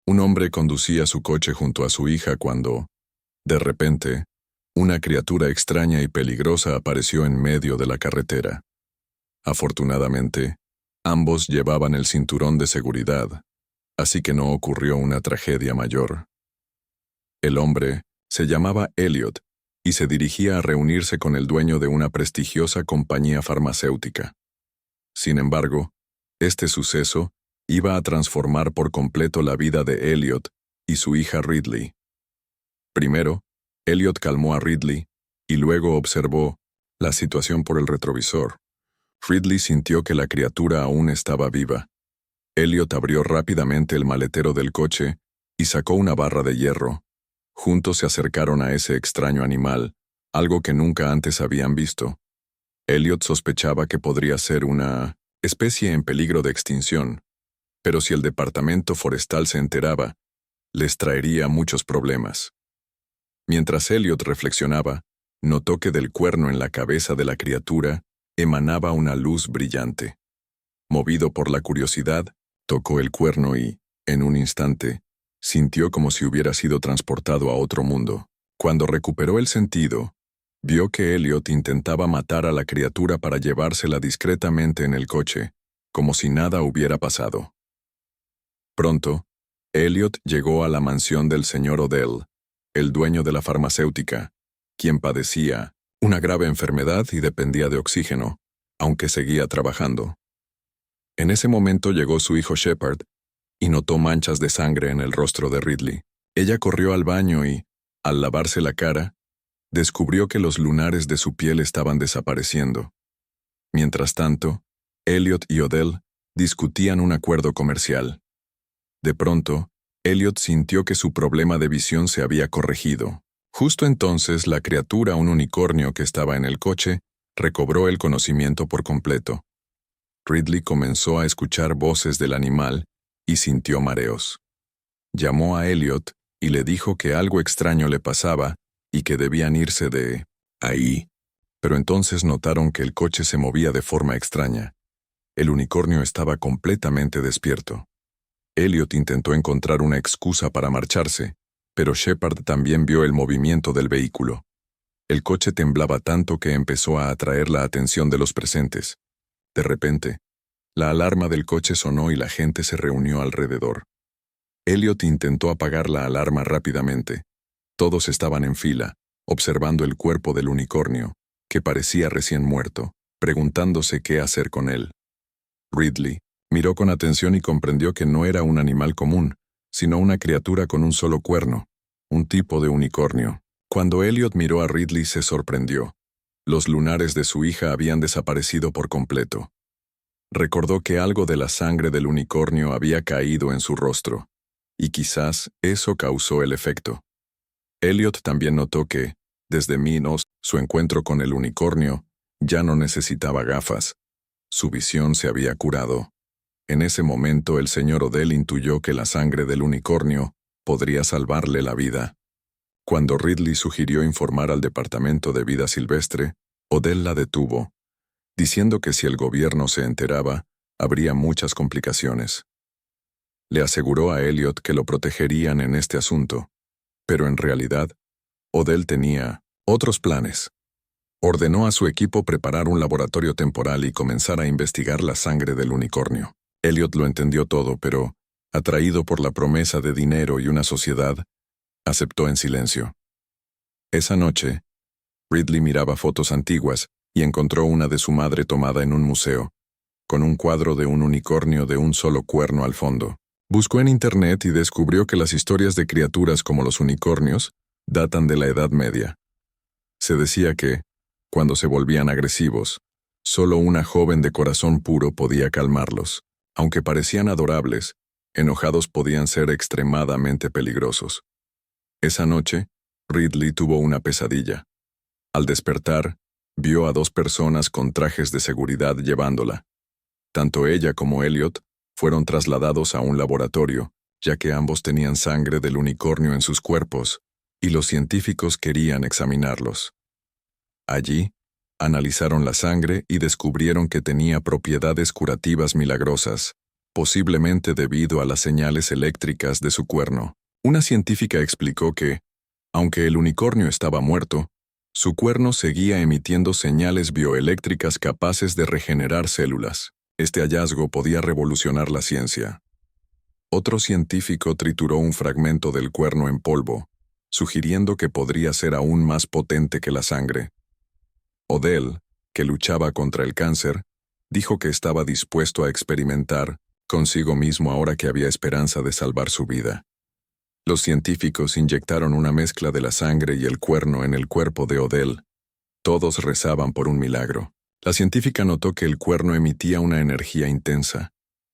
Un hombre conducía su coche junto a su hija cuando, de repente, una criatura extraña y peligrosa apareció en medio de la carretera. Afortunadamente, ambos llevaban el cinturón de seguridad, así que no ocurrió una tragedia mayor. El hombre se llamaba Elliot y se dirigía a reunirse con el dueño de una prestigiosa compañía farmacéutica. Sin embargo, este suceso iba a transformar por completo la vida de Elliot y su hija Ridley. Primero, Elliot calmó a Ridley y luego observó la situación por el retrovisor. Ridley sintió que la criatura aún estaba viva. Elliot abrió rápidamente el maletero del coche y sacó una barra de hierro. Juntos se acercaron a ese extraño animal, algo que nunca antes habían visto. Elliot sospechaba que podría ser una especie en peligro de extinción, pero si el departamento forestal se enteraba, les traería muchos problemas. Mientras Elliot reflexionaba, notó que del cuerno en la cabeza de la criatura emanaba una luz brillante. Movido por la curiosidad, tocó el cuerno y, en un instante, sintió como si hubiera sido transportado a otro mundo. Cuando recuperó el sentido, vio que Elliot intentaba matar a la criatura para llevársela discretamente en el coche, como si nada hubiera pasado. Pronto, Elliot llegó a la mansión del señor Odell, el dueño de la farmacéutica, quien padecía una grave enfermedad y dependía de oxígeno, aunque seguía trabajando. En ese momento llegó su hijo Shepard y notó manchas de sangre en el rostro de Ridley. Ella corrió al baño y, al lavarse la cara, descubrió que los lunares de su piel estaban desapareciendo. Mientras tanto, Elliot y Odell discutían un acuerdo comercial. De pronto, Elliot sintió que su problema de visión se había corregido. Justo entonces, la criatura, un unicornio que estaba en el coche, recobró el conocimiento por completo. Ridley comenzó a escuchar voces del animal y sintió mareos. Llamó a Elliot y le dijo que algo extraño le pasaba y que debían irse de ahí. Pero entonces notaron que el coche se movía de forma extraña. El unicornio estaba completamente despierto. Elliot intentó encontrar una excusa para marcharse, pero Shepard también vio el movimiento del vehículo. El coche temblaba tanto que empezó a atraer la atención de los presentes. De repente, la alarma del coche sonó y la gente se reunió alrededor. Elliot intentó apagar la alarma rápidamente. Todos estaban en fila, observando el cuerpo del unicornio, que parecía recién muerto, preguntándose qué hacer con él. Ridley miró con atención y comprendió que no era un animal común, sino una criatura con un solo cuerno, un tipo de unicornio. Cuando Elliot miró a Ridley se sorprendió. Los lunares de su hija habían desaparecido por completo. Recordó que algo de la sangre del unicornio había caído en su rostro, y quizás eso causó el efecto. Elliot también notó que, desde Minos, su encuentro con el unicornio, ya no necesitaba gafas. Su visión se había curado. En ese momento el señor Odell intuyó que la sangre del unicornio podría salvarle la vida. Cuando Ridley sugirió informar al Departamento de Vida Silvestre, Odell la detuvo, diciendo que si el gobierno se enteraba, habría muchas complicaciones. Le aseguró a Elliot que lo protegerían en este asunto, pero en realidad, Odell tenía otros planes. Ordenó a su equipo preparar un laboratorio temporal y comenzar a investigar la sangre del unicornio. Elliot lo entendió todo, pero, atraído por la promesa de dinero y una sociedad, aceptó en silencio. Esa noche, Ridley miraba fotos antiguas y encontró una de su madre tomada en un museo, con un cuadro de un unicornio de un solo cuerno al fondo. Buscó en Internet y descubrió que las historias de criaturas como los unicornios datan de la Edad Media. Se decía que, cuando se volvían agresivos, solo una joven de corazón puro podía calmarlos. Aunque parecían adorables, enojados podían ser extremadamente peligrosos. Esa noche, Ridley tuvo una pesadilla. Al despertar, vio a dos personas con trajes de seguridad llevándola. Tanto ella como Elliot fueron trasladados a un laboratorio, ya que ambos tenían sangre del unicornio en sus cuerpos, y los científicos querían examinarlos. Allí, analizaron la sangre y descubrieron que tenía propiedades curativas milagrosas, posiblemente debido a las señales eléctricas de su cuerno. Una científica explicó que, aunque el unicornio estaba muerto, su cuerno seguía emitiendo señales bioeléctricas capaces de regenerar células. Este hallazgo podía revolucionar la ciencia. Otro científico trituró un fragmento del cuerno en polvo, sugiriendo que podría ser aún más potente que la sangre. Odell, que luchaba contra el cáncer, dijo que estaba dispuesto a experimentar consigo mismo ahora que había esperanza de salvar su vida. Los científicos inyectaron una mezcla de la sangre y el cuerno en el cuerpo de Odell. Todos rezaban por un milagro. La científica notó que el cuerno emitía una energía intensa,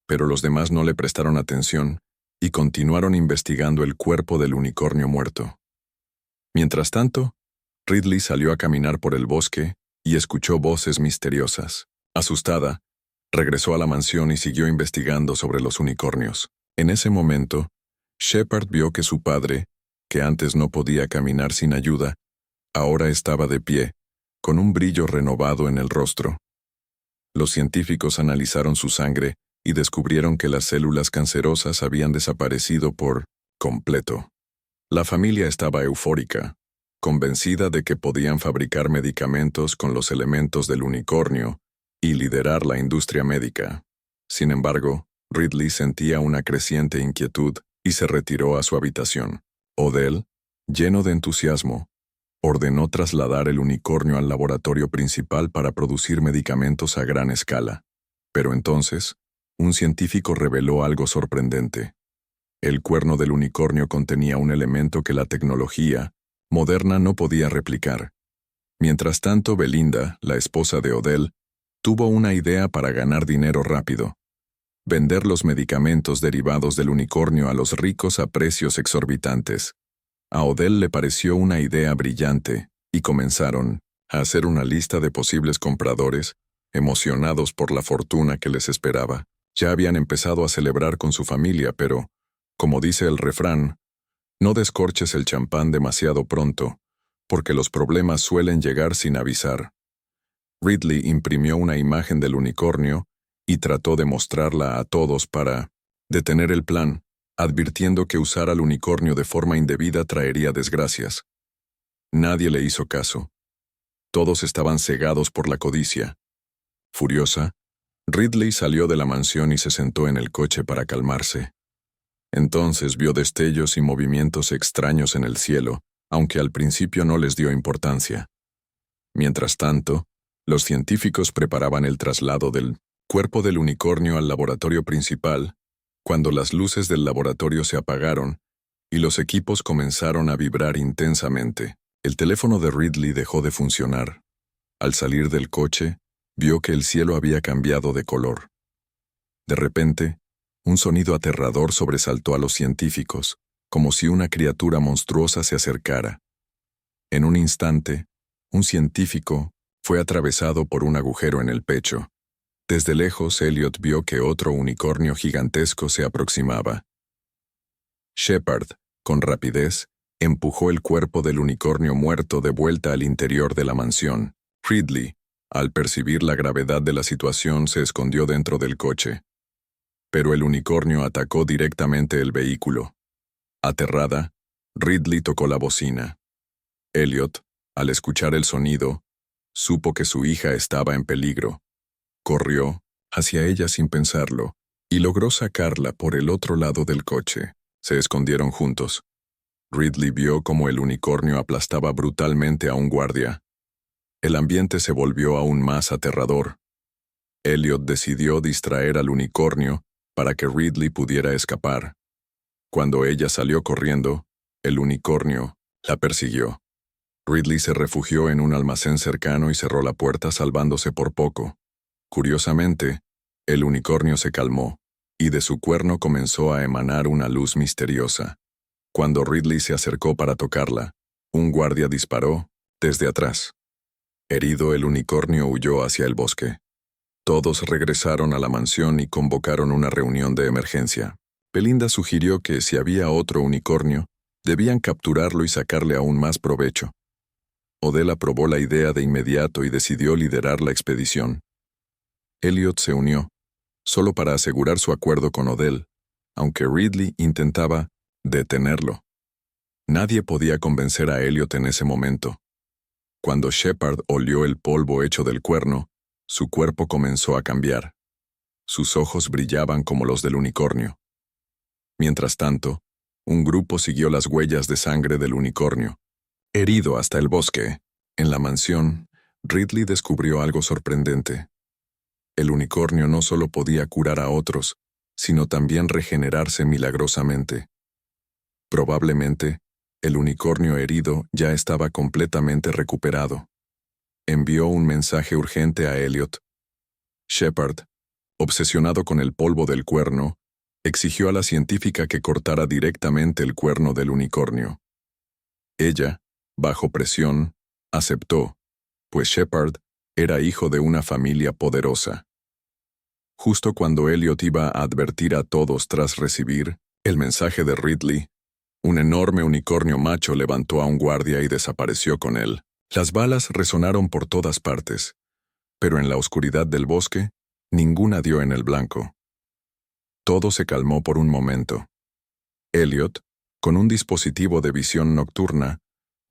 pero los demás no le prestaron atención y continuaron investigando el cuerpo del unicornio muerto. Mientras tanto, Ridley salió a caminar por el bosque y escuchó voces misteriosas. Asustada, regresó a la mansión y siguió investigando sobre los unicornios. En ese momento, Shepard vio que su padre, que antes no podía caminar sin ayuda, ahora estaba de pie, con un brillo renovado en el rostro. Los científicos analizaron su sangre y descubrieron que las células cancerosas habían desaparecido por completo. La familia estaba eufórica, convencida de que podían fabricar medicamentos con los elementos del unicornio y liderar la industria médica. Sin embargo, Ridley sentía una creciente inquietud y se retiró a su habitación. Odell, lleno de entusiasmo, ordenó trasladar el unicornio al laboratorio principal para producir medicamentos a gran escala. Pero entonces, un científico reveló algo sorprendente. El cuerno del unicornio contenía un elemento que la tecnología moderna no podía replicar. Mientras tanto, Belinda, la esposa de Odell, tuvo una idea para ganar dinero rápido: vender los medicamentos derivados del unicornio a los ricos a precios exorbitantes. A Odell le pareció una idea brillante, y comenzaron a hacer una lista de posibles compradores, emocionados por la fortuna que les esperaba. Ya habían empezado a celebrar con su familia, pero, como dice el refrán, no descorches el champán demasiado pronto, porque los problemas suelen llegar sin avisar. Ridley imprimió una imagen del unicornio y trató de mostrarla a todos para detener el plan, advirtiendo que usar al unicornio de forma indebida traería desgracias. Nadie le hizo caso. Todos estaban cegados por la codicia. Furiosa, Ridley salió de la mansión y se sentó en el coche para calmarse. Entonces vio destellos y movimientos extraños en el cielo, aunque al principio no les dio importancia. Mientras tanto, los científicos preparaban el traslado del cuerpo del unicornio al laboratorio principal, cuando las luces del laboratorio se apagaron y los equipos comenzaron a vibrar intensamente. El teléfono de Ridley dejó de funcionar. Al salir del coche, vio que el cielo había cambiado de color. De repente, un sonido aterrador sobresaltó a los científicos, como si una criatura monstruosa se acercara. En un instante, un científico fue atravesado por un agujero en el pecho. Desde lejos, Elliot vio que otro unicornio gigantesco se aproximaba. Shepard, con rapidez, empujó el cuerpo del unicornio muerto de vuelta al interior de la mansión. Ridley, al percibir la gravedad de la situación, se escondió dentro del coche. Pero el unicornio atacó directamente el vehículo. Aterrada, Ridley tocó la bocina. Elliot, al escuchar el sonido, supo que su hija estaba en peligro. Corrió hacia ella sin pensarlo y logró sacarla por el otro lado del coche. Se escondieron juntos. Ridley vio cómo el unicornio aplastaba brutalmente a un guardia. El ambiente se volvió aún más aterrador. Elliot decidió distraer al unicornio para que Ridley pudiera escapar. Cuando ella salió corriendo, el unicornio la persiguió. Ridley se refugió en un almacén cercano y cerró la puerta, salvándose por poco. Curiosamente, el unicornio se calmó, y de su cuerno comenzó a emanar una luz misteriosa. Cuando Ridley se acercó para tocarla, un guardia disparó desde atrás. Herido, el unicornio huyó hacia el bosque. Todos regresaron a la mansión y convocaron una reunión de emergencia. Belinda sugirió que si había otro unicornio, debían capturarlo y sacarle aún más provecho. Odell aprobó la idea de inmediato y decidió liderar la expedición. Elliot se unió, solo para asegurar su acuerdo con Odell, aunque Ridley intentaba detenerlo. Nadie podía convencer a Elliot en ese momento. Cuando Shepard olió el polvo hecho del cuerno, su cuerpo comenzó a cambiar. Sus ojos brillaban como los del unicornio. Mientras tanto, un grupo siguió las huellas de sangre del unicornio. Herido hasta el bosque, en la mansión, Ridley descubrió algo sorprendente. El unicornio no solo podía curar a otros, sino también regenerarse milagrosamente. Probablemente, el unicornio herido ya estaba completamente recuperado. Envió un mensaje urgente a Elliot. Shepard, obsesionado con el polvo del cuerno, exigió a la científica que cortara directamente el cuerno del unicornio. Ella, bajo presión, aceptó, pues Shepard era hijo de una familia poderosa. Justo cuando Elliot iba a advertir a todos tras recibir el mensaje de Ridley, un enorme unicornio macho levantó a un guardia y desapareció con él. Las balas resonaron por todas partes, pero en la oscuridad del bosque, ninguna dio en el blanco. Todo se calmó por un momento. Elliot, con un dispositivo de visión nocturna,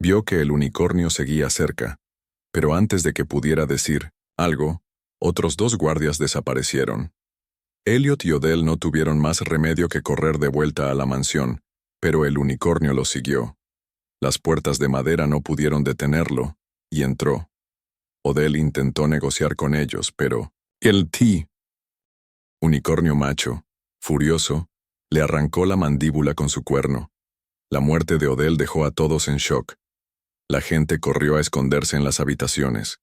vio que el unicornio seguía cerca, pero antes de que pudiera decir algo, otros 2 guardias desaparecieron. Elliot y Odell no tuvieron más remedio que correr de vuelta a la mansión, pero el unicornio los siguió. Las puertas de madera no pudieron detenerlo, y entró. Odell intentó negociar con ellos, pero el unicornio macho, furioso, le arrancó la mandíbula con su cuerno. La muerte de Odell dejó a todos en shock. La gente corrió a esconderse en las habitaciones.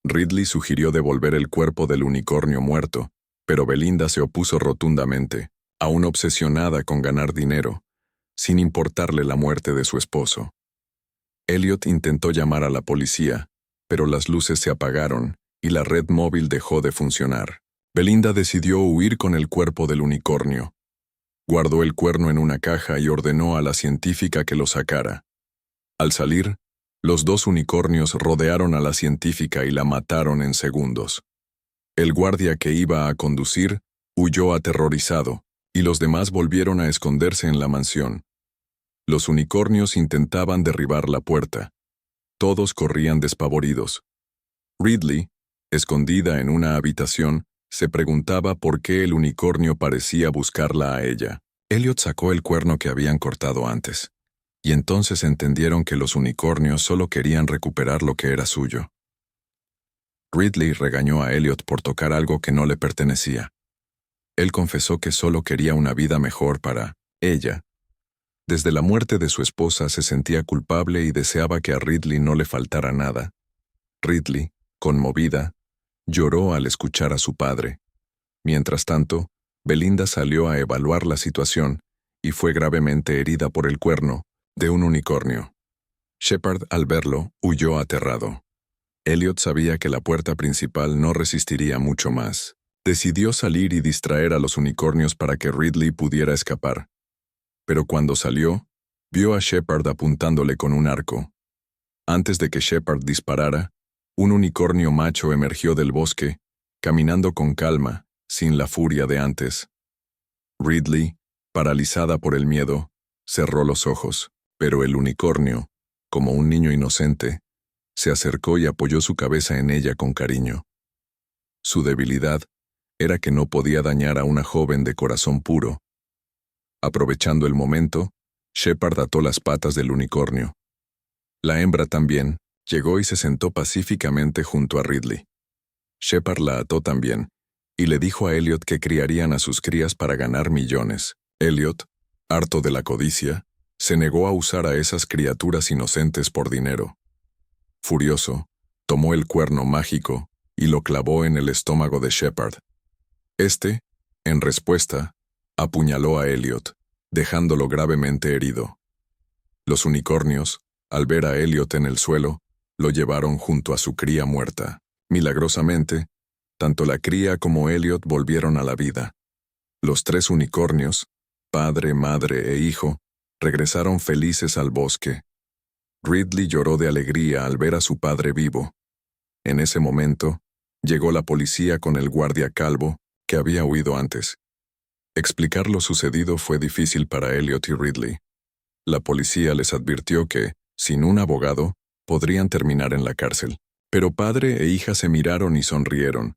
Ridley sugirió devolver el cuerpo del unicornio muerto, pero Belinda se opuso rotundamente, aún obsesionada con ganar dinero, sin importarle la muerte de su esposo. Elliot intentó llamar a la policía, pero las luces se apagaron y la red móvil dejó de funcionar. Belinda decidió huir con el cuerpo del unicornio. Guardó el cuerno en una caja y ordenó a la científica que lo sacara. Al salir, los 2 unicornios rodearon a la científica y la mataron en segundos. El guardia que iba a conducir huyó aterrorizado, y los demás volvieron a esconderse en la mansión. Los unicornios intentaban derribar la puerta. Todos corrían despavoridos. Ridley, escondida en una habitación, se preguntaba por qué el unicornio parecía buscarla a ella. Elliot sacó el cuerno que habían cortado antes, y entonces entendieron que los unicornios solo querían recuperar lo que era suyo. Ridley regañó a Elliot por tocar algo que no le pertenecía. Él confesó que solo quería una vida mejor para ella. Desde la muerte de su esposa se sentía culpable y deseaba que a Ridley no le faltara nada. Ridley, conmovida, lloró al escuchar a su padre. Mientras tanto, Belinda salió a evaluar la situación y fue gravemente herida por el cuerno de un unicornio. Shepard, al verlo, huyó aterrado. Elliot sabía que la puerta principal no resistiría mucho más. Decidió salir y distraer a los unicornios para que Ridley pudiera escapar. Pero cuando salió, vio a Shepard apuntándole con un arco. Antes de que Shepard disparara, un unicornio macho emergió del bosque, caminando con calma, sin la furia de antes. Ridley, paralizada por el miedo, cerró los ojos, pero el unicornio, como un niño inocente, se acercó y apoyó su cabeza en ella con cariño. Su debilidad era que no podía dañar a una joven de corazón puro. Aprovechando el momento, Shepard ató las patas del unicornio. La hembra también llegó y se sentó pacíficamente junto a Ridley. Shepard la ató también, y le dijo a Elliot que criarían a sus crías para ganar millones. Elliot, harto de la codicia, se negó a usar a esas criaturas inocentes por dinero. Furioso, tomó el cuerno mágico y lo clavó en el estómago de Shepard. Este, en respuesta, apuñaló a Elliot, dejándolo gravemente herido. Los unicornios, al ver a Elliot en el suelo, lo llevaron junto a su cría muerta. Milagrosamente, tanto la cría como Elliot volvieron a la vida. Los 3 unicornios, padre, madre e hijo, regresaron felices al bosque. Ridley lloró de alegría al ver a su padre vivo. En ese momento, llegó la policía con el guardia calvo, que había huido antes. Explicar lo sucedido fue difícil para Elliot y Ridley. La policía les advirtió que, sin un abogado, podrían terminar en la cárcel. Pero padre e hija se miraron y sonrieron,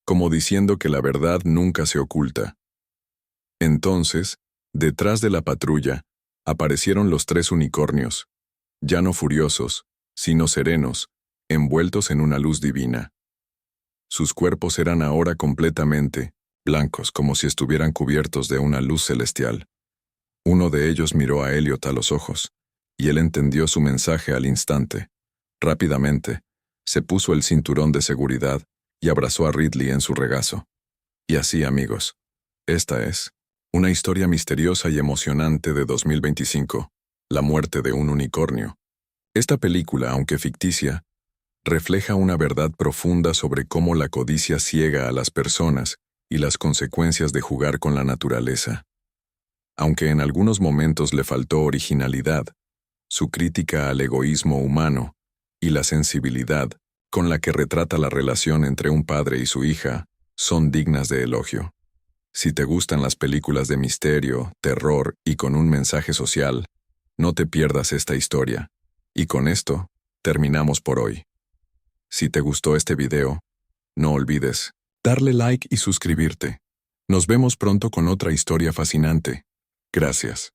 como diciendo que la verdad nunca se oculta. Entonces, detrás de la patrulla, aparecieron los 3 unicornios, ya no furiosos, sino serenos, envueltos en una luz divina. Sus cuerpos eran ahora completamente blancos, como si estuvieran cubiertos de una luz celestial. Uno de ellos miró a Elliot a los ojos, y él entendió su mensaje al instante. Rápidamente, se puso el cinturón de seguridad y abrazó a Ridley en su regazo. Y así, amigos, esta es una historia misteriosa y emocionante de 2025, La muerte de un unicornio. Esta película, aunque ficticia, refleja una verdad profunda sobre cómo la codicia ciega a las personas y las consecuencias de jugar con la naturaleza. Aunque en algunos momentos le faltó originalidad, su crítica al egoísmo humano y la sensibilidad con la que retrata la relación entre un padre y su hija son dignas de elogio. Si te gustan las películas de misterio, terror y con un mensaje social, no te pierdas esta historia. Y con esto, terminamos por hoy. Si te gustó este video, no olvides darle like y suscribirte. Nos vemos pronto con otra historia fascinante. Gracias.